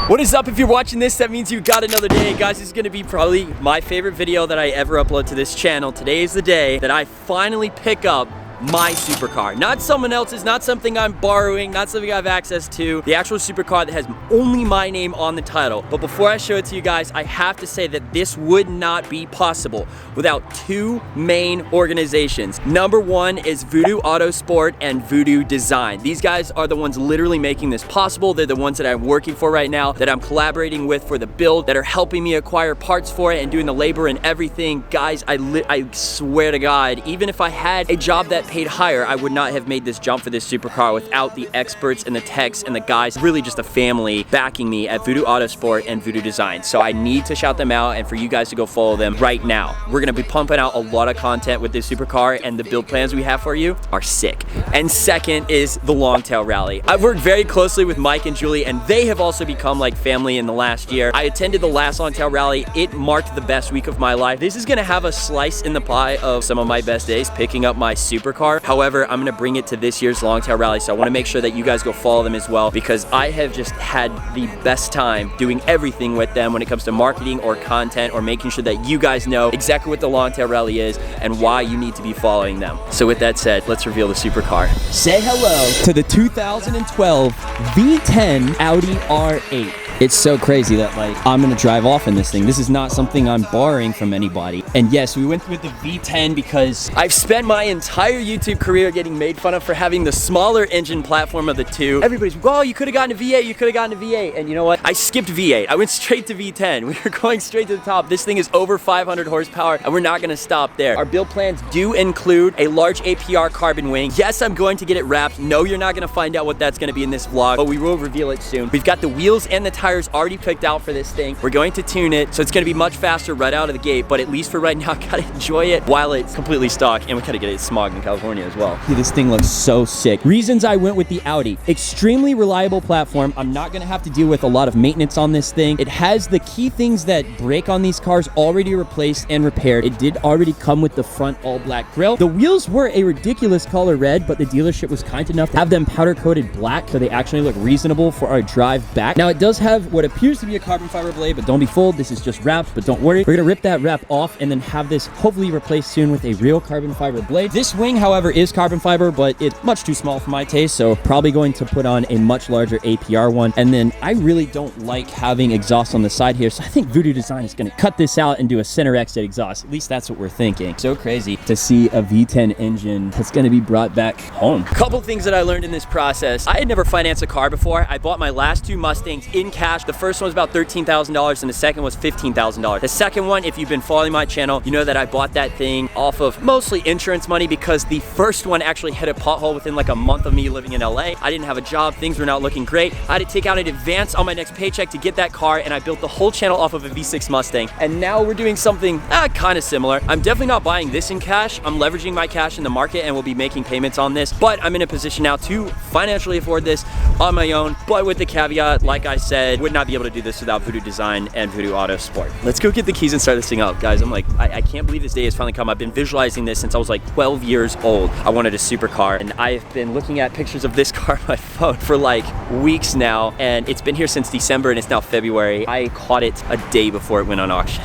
What is up? If you're watching this, that means you got another day. Guys, this is gonna be probably my favorite video that I ever upload to this channel. Today is the day that I finally pick up my supercar. Not someone else's, not something I'm borrowing, not something I have access to. The actual supercar that has only my name on the title. But before I show it to you guys, I have to say that this would not be possible without two main organizations. Number one is Voodoo Autosport and Voodoo Design. These guys are the ones literally making this possible. They're the ones that I'm working for right now, that I'm collaborating with for the build, that are helping me acquire parts for it and doing the labor and everything. Guys, I swear to God, even if I had a job that paid higher, I would not have made this jump for this supercar without the experts and the techs and the guys, really just a family backing me at Voodoo Autosport and Voodoo Design. So I need to shout them out and for you guys to go follow them right now. We're gonna be pumping out a lot of content with this supercar, and the build plans we have for you are sick. And second is the Longtail Rally. I've worked very closely with Mike and Julie, and they have also become like family in the last year. I attended the last Longtail Rally. It marked the best week of my life. This is gonna have a slice in the pie of some of my best days picking up my supercar. However, I'm gonna bring it to this year's Longtail Rally, so I wanna make sure that you guys go follow them as well, because I have just had the best time doing everything with them when it comes to marketing or content or making sure that you guys know exactly what the Longtail Rally is and why you need to be following them. So with that said, let's reveal the supercar. Say hello to the 2012 V10 Audi R8. It's so crazy that like I'm gonna drive off in this thing. This is not something I'm borrowing from anybody. And yes, we went with the V10 because I've spent my entire YouTube career getting made fun of for having the smaller engine platform of the two. Everybody's, well, you could have gotten a V8, you could have gotten a V8. And you know what? I skipped V8. I went straight to V10. We were going straight to the top. This thing is over 500 horsepower and we're not gonna stop there. Our build plans do include a large APR carbon wing. Yes, I'm going to get it wrapped. No, you're not gonna find out what that's gonna be in this vlog, but we will reveal it soon. We've got the wheels and the tires already picked out for this thing. We're going to tune it, so it's gonna be much faster right out of the gate, but at least for right now, I gotta enjoy it while it's completely stock, and we gotta get it smogged in California as well. Dude, this thing looks so sick. Reasons I went with the Audi. Extremely reliable platform. I'm not gonna have to deal with a lot of maintenance on this thing. It has the key things that break on these cars already replaced and repaired. It did already come with the front all black grille. The wheels were a ridiculous color red, but the dealership was kind enough to have them powder coated black, so they actually look reasonable for our drive back. Now it does have what appears to be a carbon fiber blade, but don't be fooled, this is just wrapped, but don't worry. We're gonna rip that wrap off and then have this hopefully replaced soon with a real carbon fiber blade. This wing, however, is carbon fiber, but it's much too small for my taste, so probably going to put on a much larger APR one. And then I really don't like having exhaust on the side here, so I think Voodoo Design is gonna cut this out and do a center exit exhaust. At least that's what we're thinking. So crazy to see a V10 engine that's gonna be brought back home. A couple things that I learned in this process. I had never financed a car before. I bought my last two Mustangs in cash. The first one was about $13,000 and the second was $15,000. The second one, if you've been following my channel, you know that I bought that thing off of mostly insurance money, because the first one actually hit a pothole within like a month of me living in LA. I didn't have a job, things were not looking great. I had to take out an advance on my next paycheck to get that car, and I built the whole channel off of a V6 Mustang. And now we're doing something kind of similar. I'm definitely not buying this in cash. I'm leveraging my cash in the market and will be making payments on this, but I'm in a position now to financially afford this on my own, but with the caveat, like I said, would not be able to do this without Voodoo Design and Voodoo Autosport. Let's go get the keys and start this thing up, guys. I'm like, I can't believe this day has finally come. I've been visualizing this since I was like 12 years old. I wanted a supercar, and I've been looking at pictures of this car on my phone for like weeks now, and it's been here since December and it's now February. I caught it a day before it went on auction.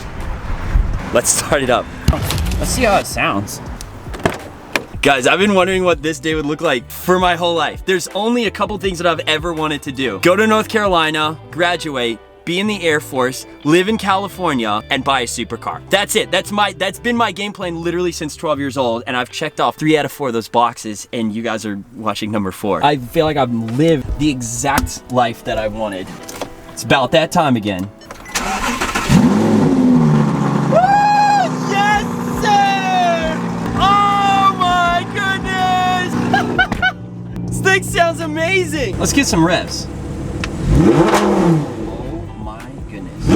Let's start it up. Let's see how it sounds. Guys, I've been wondering what this day would look like for my whole life. There's only a couple things that I've ever wanted to do. Go to North Carolina, graduate, be in the Air Force, live in California, and buy a supercar. That's it. That's been my game plan literally since 12 years old, and I've checked off 3 out of 4 of those boxes, and you guys are watching number 4. I feel like I've lived the exact life that I wanted. It's about that time again. This sounds amazing. Let's get some revs. Oh my goodness.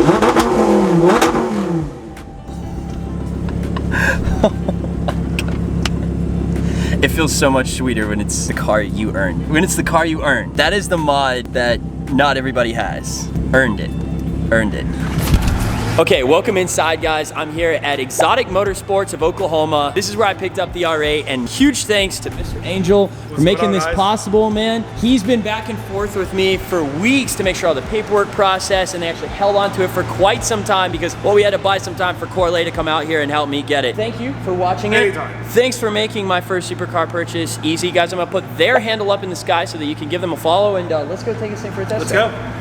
It feels so much sweeter when it's the car you earned. When it's the car you earned. That is the mod that not everybody has. Earned it. Earned it. Okay, welcome inside, guys. I'm here at Exotic Motorsports of Oklahoma. This is where I picked up the R8, and huge thanks to Mr. Angel for making this possible, man. He's been back and forth with me for weeks to make sure all the paperwork process, and they actually held on to it for quite some time because, well, we had to buy some time for Collette to come out here and help me get it. Thank you for watching it. Anytime. Thanks for making my first supercar purchase easy. Guys, I'm gonna put their handle up in the sky so that you can give them a follow, and let's go take this thing for a test drive. Let's go.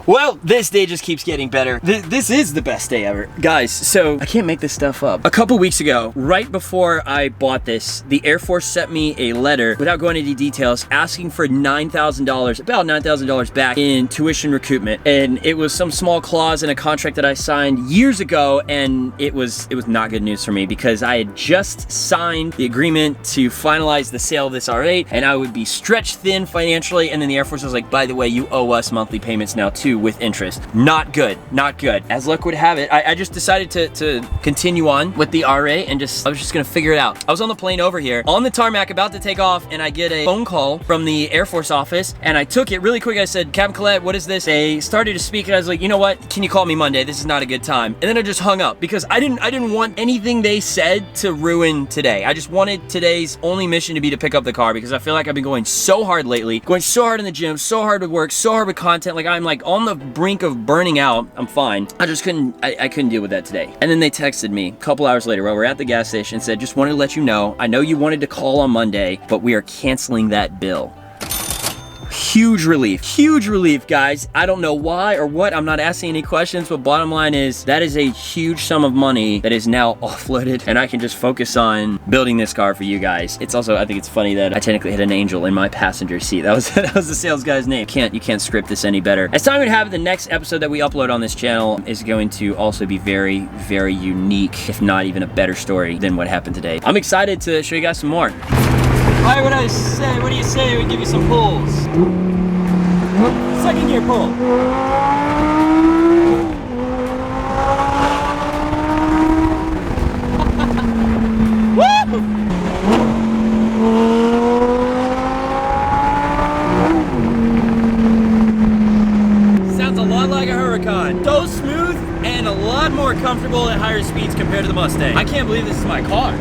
Well, this day just keeps getting better. This is the best day ever. Guys, so I can't make this stuff up. A couple weeks ago, right before I bought this, the Air Force sent me a letter, without going into details, asking for $9,000, about $9,000 back in tuition recoupment. And it was some small clause in a contract that I signed years ago, and it was not good news for me because I had just signed the agreement to finalize the sale of this R8, and I would be stretched thin financially, and then the Air Force was like, by the way, you owe us monthly payments now too, with interest. Not good, not good. As luck would have it, I just decided to continue on with the R8 and I was just gonna figure it out. I was on the plane over here, on the tarmac, about to take off, and I get a phone call from the Air Force office, and I took it really quick. I said, Captain Collette, what is this? They started to speak, and I was like, you know what? Can you call me Monday? This is not a good time. And then I just hung up because I didn't want anything they said to ruin today. I just wanted today's only mission to be to pick up the car because I feel like I've been going so hard lately, going so hard in the gym, so hard with work, so hard with content. Like I'm like on the brink of burning out. I'm fine. I just couldn't deal with that today. And then they texted me a couple hours later while we're at the gas station, said, just wanted to let you know, I know you wanted to call on Monday, but we are canceling that bill. Huge relief, guys. I don't know why or what. I'm not asking any questions, but bottom line is that is a huge sum of money that is now offloaded, and I can just focus on building this car for you guys. It's also, I think it's funny that I technically hit an angel in my passenger seat. That was the sales guy's name. You can't script this any better. As time would have it, the next episode that we upload on this channel is going to also be very, very unique, if not even a better story than what happened today. I'm excited to show you guys some more. All right, what do you say we give you some pulls? Second gear pull. Woo! Sounds a lot like a Huracan. So smooth and a lot more comfortable at higher speeds compared to the Mustang. I can't believe this is my car.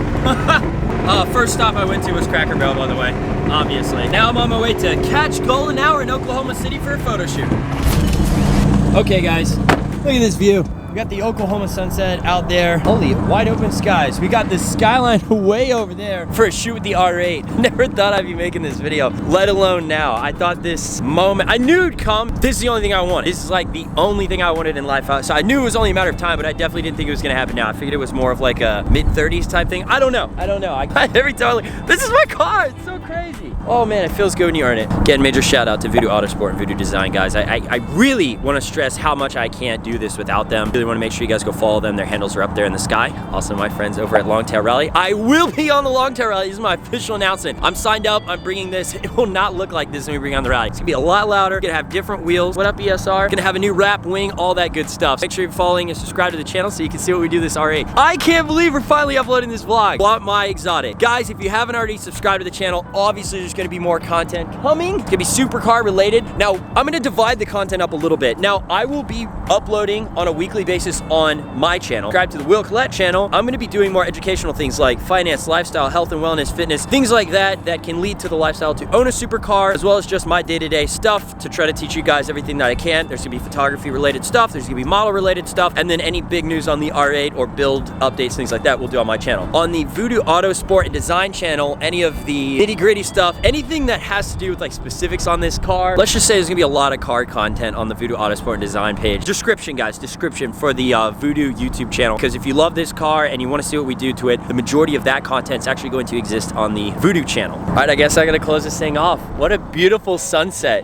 First stop I went to was Cracker Barrel, by the way, obviously. Now I'm on my way to catch Golden Hour in Oklahoma City for a photo shoot. Okay, guys, look at this view. We got the Oklahoma sunset out there. Holy wide open skies. We got this skyline way over there for a shoot with the R8. Never thought I'd be making this video, let alone now. I thought this moment, I knew it'd come. This is the only thing I want. This is like the only thing I wanted in life. So I knew it was only a matter of time, but I definitely didn't think it was gonna happen now. I figured it was more of like a mid-30s type thing. I don't know. Every time I'm like, this is my car. It's so crazy. Oh man, it feels good when you earn it. Again, major shout out to Voodoo Autosport and Voodoo Design, guys. I really want to stress how much I can't do this without them. Really want to make sure you guys go follow them. Their handles are up there in the sky. Also, my friends over at Longtail Rally. I will be on the Longtail Rally. This is my official announcement. I'm signed up. I'm bringing this. It will not look like this when we bring on the rally. It's gonna be a lot louder. Gonna have different wheels. What up, ESR? Gonna have a new wrap wing, all that good stuff. Make sure you're following and subscribe to the channel so you can see what we do this R8. I can't believe we're finally uploading this vlog. Bought my exotic. Guys, if you haven't already subscribed to the channel, obviously there's gonna be more content coming. It's gonna be supercar related. Now, I'm gonna divide the content up a little bit. Now, I will be uploading on a weekly basis on my channel. Subscribe to the Collette channel. I'm gonna be doing more educational things like finance, lifestyle, health and wellness, fitness, things like that can lead to the lifestyle to own a supercar, as well as just my day-to-day stuff to try to teach you guys everything that I can. There's gonna be photography related stuff, there's gonna be model related stuff, and then any big news on the R8 or build updates, things like that, we'll do on my channel. On the Voodoo Autosport and Design channel, any of the nitty-gritty stuff, anything that has to do with like specifics on this car, let's just say there's gonna be a lot of car content on the Voodoo Autosport and Design page. Description, guys, description for the Voodoo YouTube channel, because if you love this car and you want to see what we do to it, the majority of that content is actually going to exist on the Voodoo channel. All right, I guess I gotta close this thing off. What a beautiful sunset.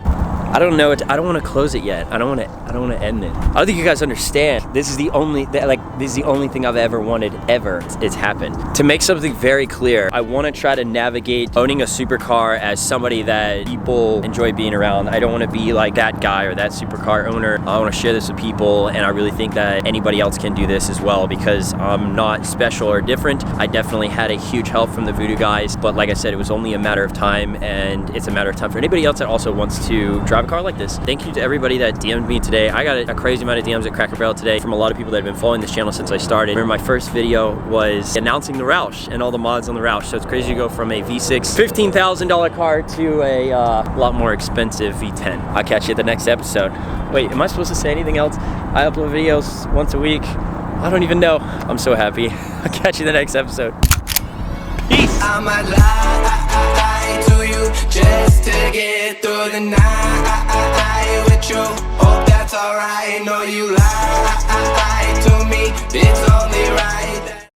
I don't know. I don't want to close it yet. I don't want to end it. I don't think you guys understand. This is the only thing I've ever wanted ever. It's happened. To make something very clear, I want to try to navigate owning a supercar as somebody that people enjoy being around. I don't want to be like that guy or that supercar owner. I want to share this with people, and I really think that anybody else can do this as well because I'm not special or different. I definitely had a huge help from the Voodoo guys, but like I said, it was only a matter of time, and it's a matter of time for anybody else that also wants to drive drive a car like this. Thank you to everybody that DM'd me today. I got a crazy amount of DMs at Cracker Barrel today from a lot of people that have been following this channel since I started. Remember, my first video was announcing the Roush and all the mods on the Roush. So it's crazy to go from a V6 $15,000 car to a lot more expensive V10. I'll catch you at the next episode. Wait, am I supposed to say anything else? I upload videos once a week. I don't even know. I'm so happy. I'll catch you in the next episode. Peace. I might lie to you just to get through the night with you. Hope that's alright. No, you lie to me, bitch.